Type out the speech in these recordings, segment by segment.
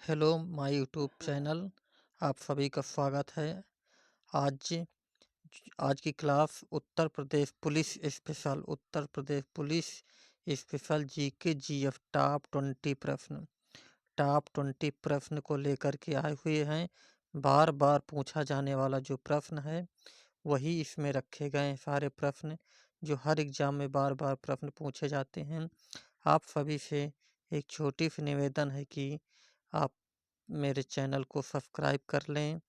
Hello my YouTube channel, आप सभी का स्वागत है। आज आज की class Uttar Pradesh police special GK GF top 20 प्रश्न को लेकर के आए हुए हैं। बार बार पूछा जाने वाला जो प्रश्न है वही इसमें रखे गए हैं। सारे प्रश्न जो हर एग्जाम में बार बार प्रश्न पूछे जाते हैं। आप सभी से एक छोटी सी निवेदन है कि आप मेरे चैनल को सब्सक्राइब कर लें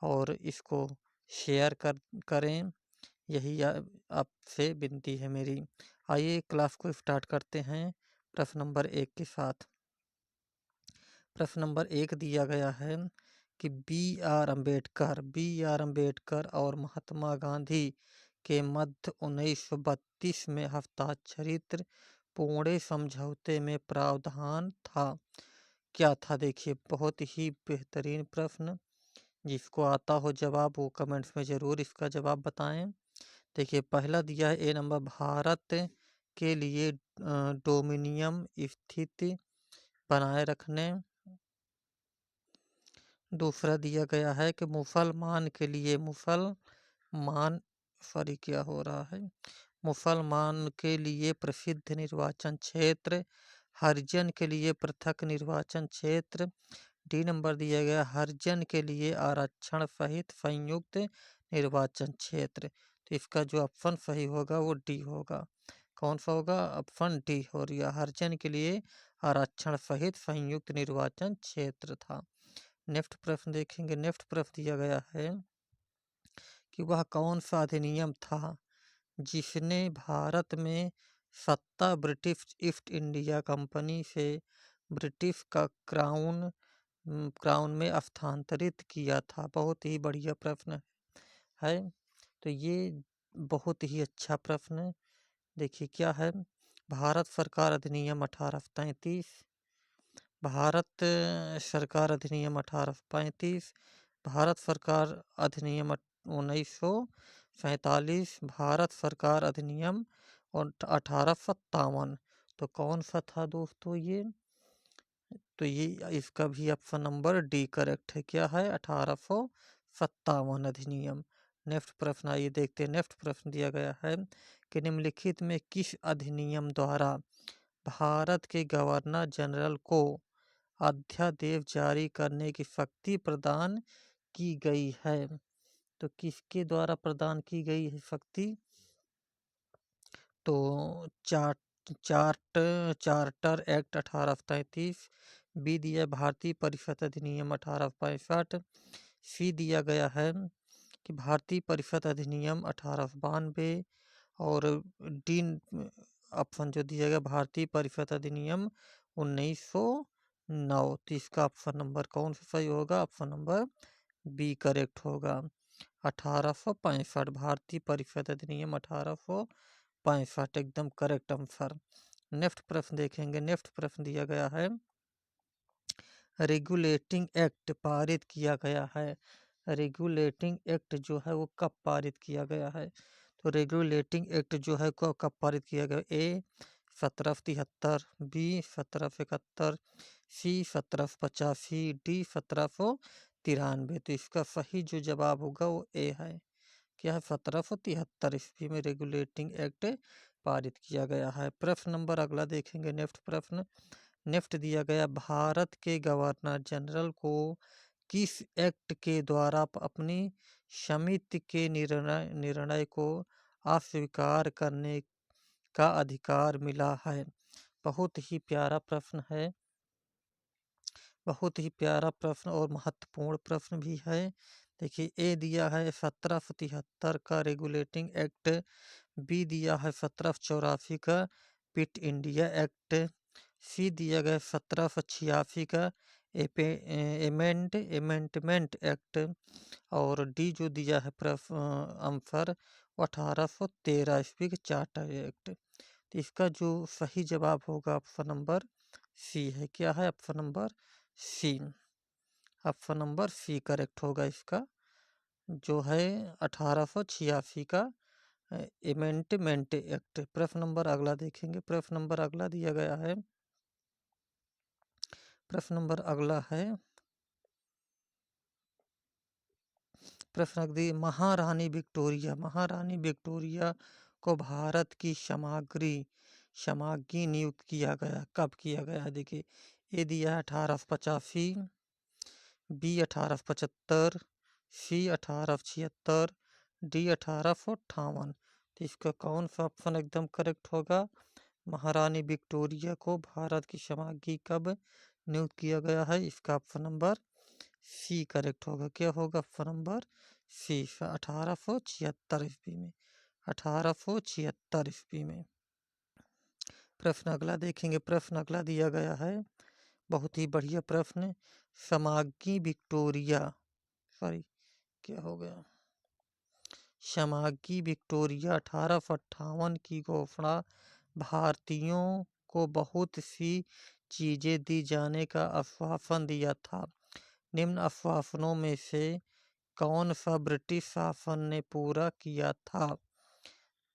और इसको शेयर करें। यही आपसे विनती है मेरी। आइए क्लास को स्टार्ट करते हैं प्रश्न नंबर 1 के साथ। प्रश्न नंबर 1 दिया गया है कि बी आर अम्बेडकर और महात्मा गांधी के मध्य 1932 में हस्ताक्षरित पुणे समझौते में प्रावधान था। क्या था? देखिए, बहुत ही बेहतरीन प्रश्न। जिसको आता हो जवाब वो कमेंट्स में ज़रूर इसका जवाब बताएं। देखिए, पहला दिया है ए नंबर, भारत के लिए डोमिनियन स्थिति बनाए रखने। दूसरा दिया गया है कि मुसलमान के लिए प्रसिद्ध निर्वाचन क्षेत्र, हरिजन के लिए पृथक निर्वाचन क्षेत्र। डी नंबर दिया गया, हरिजन के लिए आरक्षण सहित संयुक्त निर्वाचन क्षेत्र। तो इसका जो ऑप्शन सही होगा वो डी होगा। कौन सा होगा? ऑप्शन डी हो रहा। हरिजन के लिए आरक्षण सहित संयुक्त निर्वाचन क्षेत्र था। नेक्स्ट प्रश्न देखेंगे। नेक्स्ट प्रश्न दिया गया है कि वह कौन सा अधिनियम था जिसने भारत में सत्ता ब्रिटिश ईस्ट इंडिया कंपनी से ब्रिटिश का क्राउन में स्थानांतरित किया था। बहुत ही बढ़िया प्रश्न है। तो ये बहुत ही अच्छा प्रश्न। देखिए क्या है, भारत सरकार अधिनियम 1835, भारत सरकार अधिनियम 1835, भारत सरकार अधिनियम 1947, भारत सरकार अधिनियम और 1857। तो कौन सा था दोस्तों ये? तो ये इसका भी ऑप्शन नंबर डी करेक्ट है। क्या है? 1857 अधिनियम। नेक्स्ट प्रश्न आइए देखते हैं। नेक्स्ट प्रश्न दिया गया है कि निम्नलिखित में किस अधिनियम द्वारा भारत के गवर्नर जनरल को अध्यादेश जारी करने की शक्ति प्रदान की गई है? तो किसके द्वारा प्रदान की गई है शक्ति? तो चार्टर एक्ट 1833, बी दिया भारतीय परिषद अधिनियम 1865, सी दिया गया है कि भारतीय परिषद अधिनियम 1892 और डी ऑप्शन जो दिया गया भारतीय परिषद अधिनियम 1909। तो इसका ऑप्शन नंबर कौन सा सही होगा? ऑप्शन नंबर बी करेक्ट होगा। 1865 भारतीय परिषद अधिनियम 1865 एकदम करेक्ट आंसर। नेक्स्ट प्रश्न देखेंगे। नेक्स्ट प्रश्न दिया गया है रेगुलेटिंग एक्ट पारित किया गया है। रेगुलेटिंग एक्ट जो है वो कब पारित किया गया है? तो रेगुलेटिंग एक्ट जो है कब पारित किया गया? ए 1773, बी 1771, सी 1785, डी 1793। तो इसका सही जो जवाब होगा वो ए है। क्या है? 1773 ईस्वी में रेगुलेटिंग एक्ट पारित किया गया है। प्रश्न नंबर अगला देखेंगे। नेक्स्ट प्रश्न। नेक्स्ट दिया गया, भारत के गवर्नर जनरल को किस एक्ट के द्वारा अपनी समिति के निर्णय को अस्वीकार करने का अधिकार मिला है? बहुत ही प्यारा प्रश्न है। बहुत ही प्यारा प्रश्न और महत्वपूर्ण प्रश्न भी है। देखिए, ए दिया है 1773 का रेगुलेटिंग एक्ट, बी दिया है 1784 का पिट इंडिया एक्ट, सी दिया गया 1786 का एमेंडमेंट एक्ट और डी जो दिया है आंसर 1813 ईस्वी का चार्टर एक्ट। तो इसका जो सही जवाब होगा ऑप्शन नंबर सी है। क्या है? Option number C. Option number C correct होगा इसका, जो है 1886 का एमेंडमेंट एक्ट। प्रश्न नंबर अगला देखेंगे। प्रश्न नंबर अगला दिया गया है प्रश्न नंबर अगला है, प्रश्न अगली, महारानी विक्टोरिया को भारत की क्षमाग्री नियुक्त किया गया, कब किया गया? देखिए, ए दिया 1885, बी 1875, सी 1876, डी 1858। तो इसका कौन सा ऑप्शन एकदम करेक्ट होगा? महारानी विक्टोरिया को भारत की क्षमाग्री कब नियुक्त किया गया है? इसका ऑप्शन नंबर सी करेक्ट होगा। क्या होगा? ऑप्शन नंबर सी, 1876 ईस्वी में, 1876 ईस्वी में। प्रश्न अगला देखेंगे, प्रश्न अगला दिया गया है, बहुत ही बढ़िया प्रश्न। क्षमाग्री विक्टोरिया, सॉरी क्या हो गया, क्षमाग्री विक्टोरिया 1858 की घोषणा भारतीयों को बहुत सी चीजें दी जाने का आश्वासन दिया था। निम्न आश्वासनों में से कौन सा ब्रिटिश शासन ने पूरा किया था?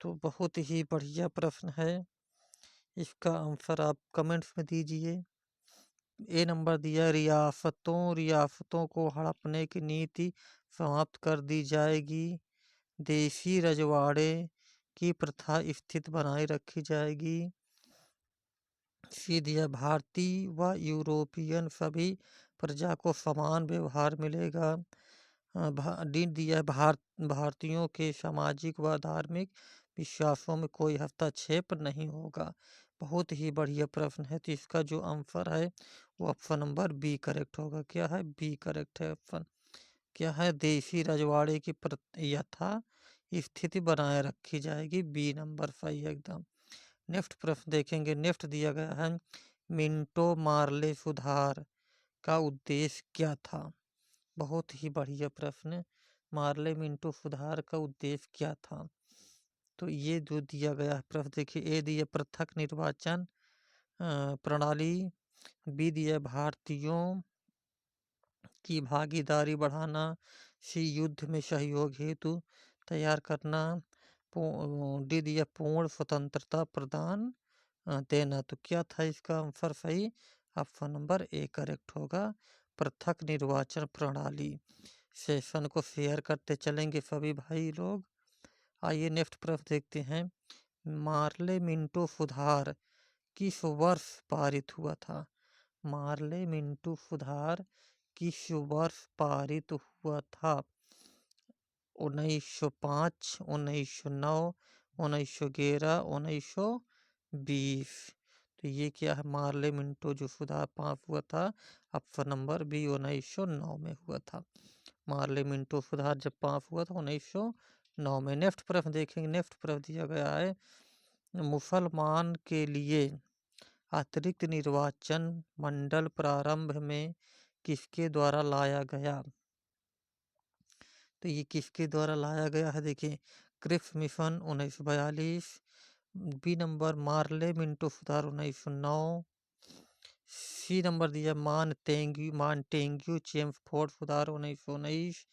तो बहुत ही बढ़िया प्रश्न है, इसका आंसर आप कमेंट्स में दीजिए। ए नंबर दिया, रियासतों को हड़पने की नीति समाप्त कर दी जाएगी, देशी रजवाड़े की प्रथा स्थित बनाए रखी जाएगी, सी दिया, भारतीय व यूरोपियन सभी प्रजा को समान व्यवहार मिलेगा, डी दिया, भारतीयों के सामाजिक व धार्मिक विश्वासों में कोई हस्तक्षेप नहीं होगा। बहुत ही बढ़िया प्रश्न है, तो इसका जो आंसर है वो ऑप्शन नंबर बी करेक्ट होगा। क्या है? बी करेक्ट है ऑप्शन। क्या है? देशी रजवाड़े की यथा स्थिति बनाए रखी जाएगी, बी नंबर सही है एकदम। नेक्स्ट प्रश्न देखेंगे, नेक्स्ट दिया गया है, मिंटो मार्ले सुधार का उद्देश्य क्या था? बहुत ही बढ़िया प्रश्न, मार्ले मिंटो सुधार का उद्देश्य क्या था? तो ये जो दिया गया है प्रश्न, देखिए, ए दिया पृथक निर्वाचन प्रणाली, बी दिया भारतीयों की भागीदारी बढ़ाना, सी युद्ध में सहयोग हेतु तैयार करना, डी दिया पूर्ण स्वतंत्रता प्रदान देना। तो क्या था इसका आंसर सही? ऑप्शन नंबर ए करेक्ट होगा, पृथक निर्वाचन प्रणाली। सेशन को शेयर करते चलेंगे सभी भाई लोग। आइए नेक्स्ट प्रश्न देखते हैं, मार्ले मिंटो सुधार किस वर्ष पारित हुआ था? मार्ले मिंटो सुधार किस वर्ष पारित हुआ था? 1905, 1909, 1911, 1920। तो ये क्या है? मार्ले मिंटो जो सुधार पास हुआ था, ऑप्शन नंबर बी 1909 में हुआ था। मार्ले मिंटो सुधार जब पास हुआ था 1909 में। नेक्स्ट प्रश्न देखेंगे, नेक्स्ट प्रश्न दिया गया है, मुसलमान के लिए अतिरिक्त निर्वाचन मंडल प्रारंभ में किसके द्वारा लाया गया? तो ये किसके द्वारा लाया गया है? देखिए, Cripps mission 1942, B number Morley Minto सुधार 1909, सी नंबर दिया मानटेंग्यू चेम्सफोर्ड सुधार 1919,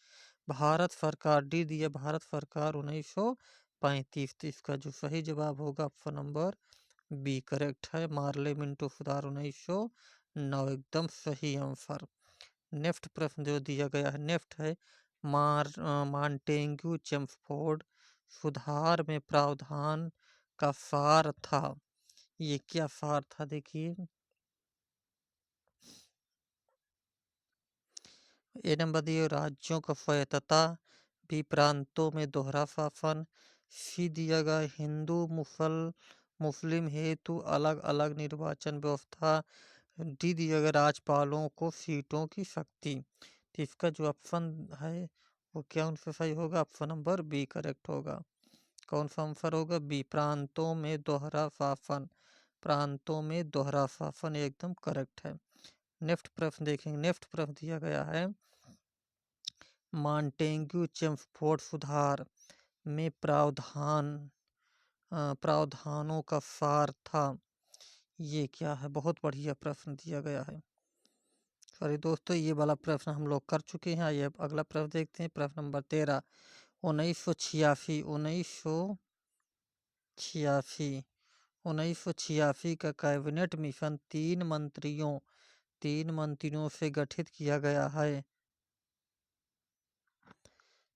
भारत सरकार, डी दिया भारत सरकार 1935। तो इसका जो सही जवाब होगा ऑप्शन नंबर बी करेक्ट है, मार्ले मिंटो सुधार 1909 एकदम सही आंसर। नेक्स्ट प्रश्न जो दिया गया है, नेक्स्ट है, मांटेग्यू चेम्सफोर्ड सुधार में प्रावधान का सार था, ये क्या सार था? देखिए, ए नंबर दिए राज्यों का स्वायत्तता, बी प्रांतों में दोहरा शासन, सी दिया गया हिंदू मुस्लिम हेतु अलग अलग निर्वाचन व्यवस्था, डी दिया गया राज्यपालों को सीटों की शक्ति। तो इसका जो ऑप्शन है वो क्या उनसे सही होगा? ऑप्शन नंबर बी करेक्ट होगा। कौन सा आंसर होगा? बी, प्रांतों में दोहरा शासन, प्रांतों में दोहरा शासन एकदम करेक्ट है। नेक्स्ट प्रश्न देखेंगे, नेक्स्ट प्रश्न दिया गया है, मांटेग्यू चेम्सफोर्ड सुधार में प्रावधानों का सार था, ये क्या है? बहुत बढ़िया प्रश्न दिया गया है। सॉरी दोस्तों, ये वाला प्रश्न हम लोग कर चुके हैं। आइए अब अगला प्रश्न देखते हैं, प्रश्न नंबर 13, 1986 का कैबिनेट मिशन 3 मंत्रियों 3 मंत्रियों से गठित किया गया है?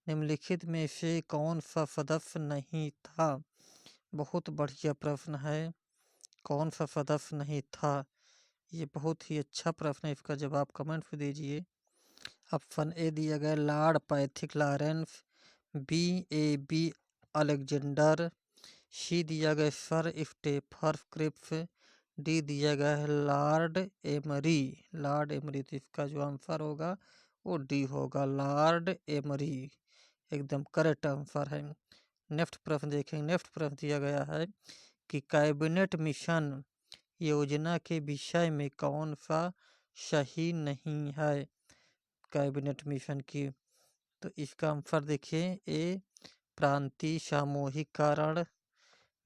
निम्नलिखित में से कौन सा सदस्य नहीं था? बहुत बढ़िया प्रश्न है। कौन सा सदस्य नहीं था? ये बहुत ही अच्छा प्रश्न है, इसका जवाब कमेंट में दीजिए। ऑप्शन ए दिया गया Lord Pethick Lawrence, B Alexander, C दिया गया सर स्टेफन क्रिप्स, डी दिया गया है लॉर्ड एमरी। लॉर्ड एमरी, तो इसका जो आंसर होगा वो डी होगा, लॉर्ड एमरी एकदम करेक्ट आंसर है। नेक्स्ट प्रश्न देखेंगे। नेक्स्ट प्रश्न दिया गया है कि कैबिनेट मिशन योजना के विषय में कौन सा सही नहीं है? कैबिनेट मिशन की, तो इसका आंसर देखिए, ए प्रांतीय सामूहिकरण,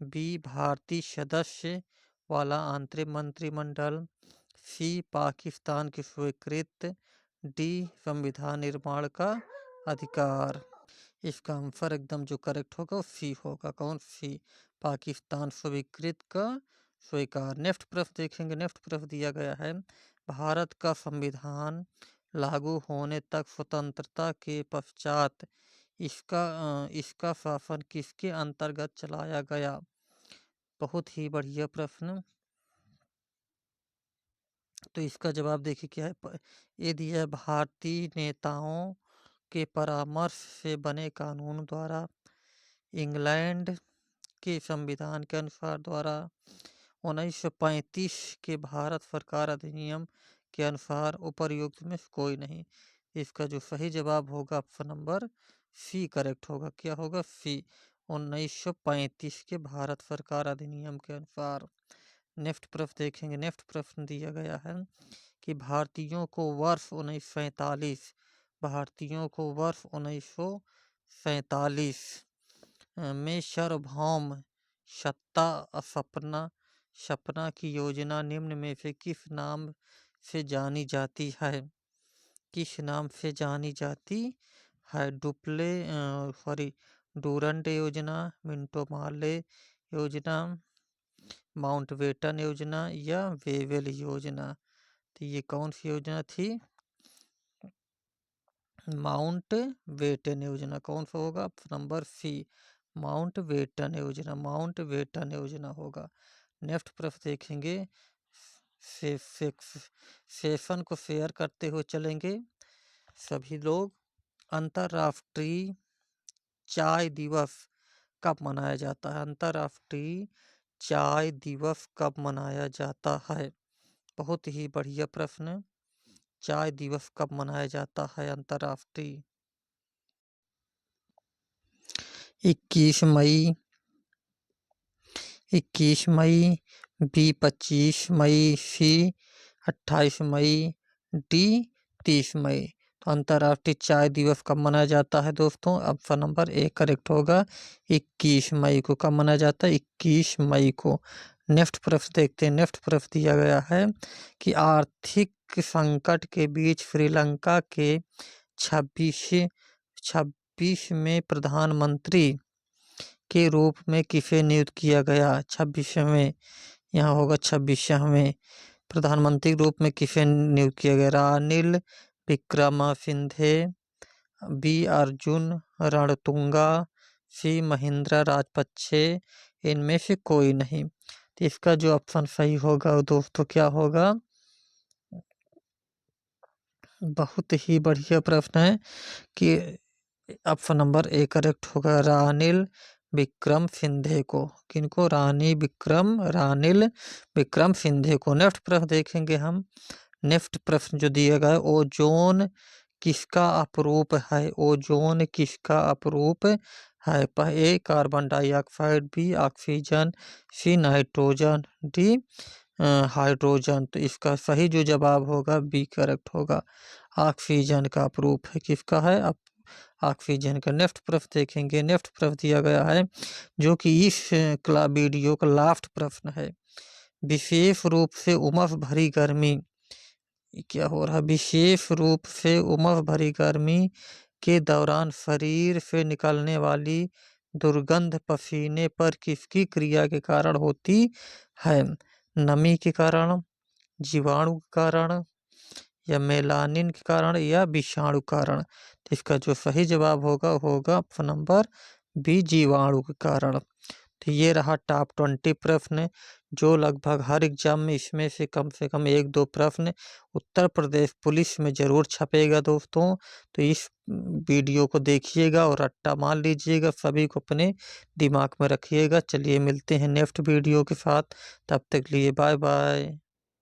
बी भारतीय सदस्य वाला आंतरिक मंत्रिमंडल, सी पाकिस्तान की स्वीकृत, डी संविधान निर्माण का अधिकार। इसका आंसर एकदम जो करेक्ट होगा वो सी होगा। कौन सी? पाकिस्तान स्वीकृत का स्वीकार। नेक्स्ट प्रश्न देखेंगे। नेक्स्ट प्रश्न दिया गया है भारत का संविधान लागू होने तक स्वतंत्रता के पश्चात इसका शासन किसके अंतर्गत चलाया गया? बहुत ही बढ़िया प्रश्न। तो इसका जवाब देखिए क्या है। ये दिया है भारतीय नेताओं के परामर्श से बने कानून द्वारा, इंग्लैंड के संविधान के अनुसार द्वारा, 1935 के भारत सरकार अधिनियम के अनुसार, उपर्युक्त में कोई नहीं। इसका जो सही जवाब होगा ऑप्शन नंबर सी करेक्ट होगा। क्या होगा? सी, 1935 के भारत सरकार अधिनियम के अनुसार। नेक्स्ट प्रश्न देखेंगे। नेक्स्ट प्रश्न दिया गया है कि भारतीयों को वर्ष 1947 में सार्वभौम सत्ता सपना की योजना निम्न में से किस नाम से जानी जाती है? किस नाम से जानी जाती है? डूरंड योजना, मिंटो मार्ले योजना, माउंटबेटन योजना या वेवेल योजना? तो ये कौन सी योजना थी? माउंटबेटन योजना। कौन सा होगा? नंबर सी, माउंटबेटन योजना। माउंटबेटन योजना होगा। नेक्स्ट प्रश्न देखेंगे। सेशन को शेयर करते हुए चलेंगे सभी लोग। अंतर्राष्ट्रीय चाय दिवस कब मनाया जाता है? अंतर्राष्ट्रीय चाय दिवस कब मनाया जाता है? बहुत ही बढ़िया प्रश्न। चाय दिवस कब मनाया जाता है अंतर्राष्ट्रीय? 21 मई, 21 मई, बी 25 मई, सी 28 मई, डी 30 मई। तो अंतर्राष्ट्रीय चाय दिवस कब मनाया जाता है दोस्तों? ऑप्शन नंबर ए करेक्ट होगा, 21 मई को। कब मनाया जाता है? 21 मई को। नेक्स्ट प्रश्न देखते हैं। नेक्स्ट प्रश्न दिया गया है कि आर्थिक संकट के बीच श्रीलंका के 26 में प्रधानमंत्री के रूप में किसे नियुक्त किया गया? 26वें, यहाँ होगा 26वें। प्रधानमंत्री के रूप में किसे नियुक्त किया गया? रानिल विक्रमसिंघे, बी अर्जुन रणतुंगा, सी महिंद्रा राजपक्षे, इनमें से कोई नहीं। तो इसका जो ऑप्शन सही होगा दोस्तों क्या होगा? बहुत ही बढ़िया प्रश्न है कि ऑप्शन नंबर ए करेक्ट होगा, रानिल विक्रमसिंघे को। किनको? रानिल विक्रमसिंघे को। नेक्स्ट प्रश्न देखेंगे हम। नेक्स्ट प्रश्न जो दिया गया है, ओजोन किसका अपरूप है? ओजोन किसका अपरूप है? A carbon dioxide, B oxygen, C nitrogen, D hydrogen. तो इसका सही जो जवाब होगा बी करेक्ट होगा, ऑक्सीजन का अपरूप है। किसका है? ऑक्सीजन का। नेक्स्ट प्रश्न देखेंगे। नेक्स्ट प्रश्न दिया गया है जो कि इस वीडियो का लास्ट प्रश्न है। विशेष रूप से उमस भरी गर्मी, क्या हो रहा है? विशेष रूप से उमस भरी गर्मी के दौरान शरीर से निकलने वाली दुर्गंध पसीने पर किसकी क्रिया के कारण होती है? नमी के कारण, जीवाणु के कारण, या मेलानिन के कारण या विषाणु कारण। तो इसका जो सही जवाब होगा ऑप्शन नंबर बी, जीवाणु के कारण। तो ये रहा टॉप 20 प्रश्न, जो लगभग हर एग्जाम में इसमें से कम 1-2 प्रश्न उत्तर प्रदेश पुलिस में जरूर छपेगा दोस्तों। तो इस वीडियो को देखिएगा और रट्टा मार लीजिएगा, सभी को अपने दिमाग में रखिएगा। चलिए मिलते हैं नेक्स्ट वीडियो के साथ, तब तक लिए बाय बाय।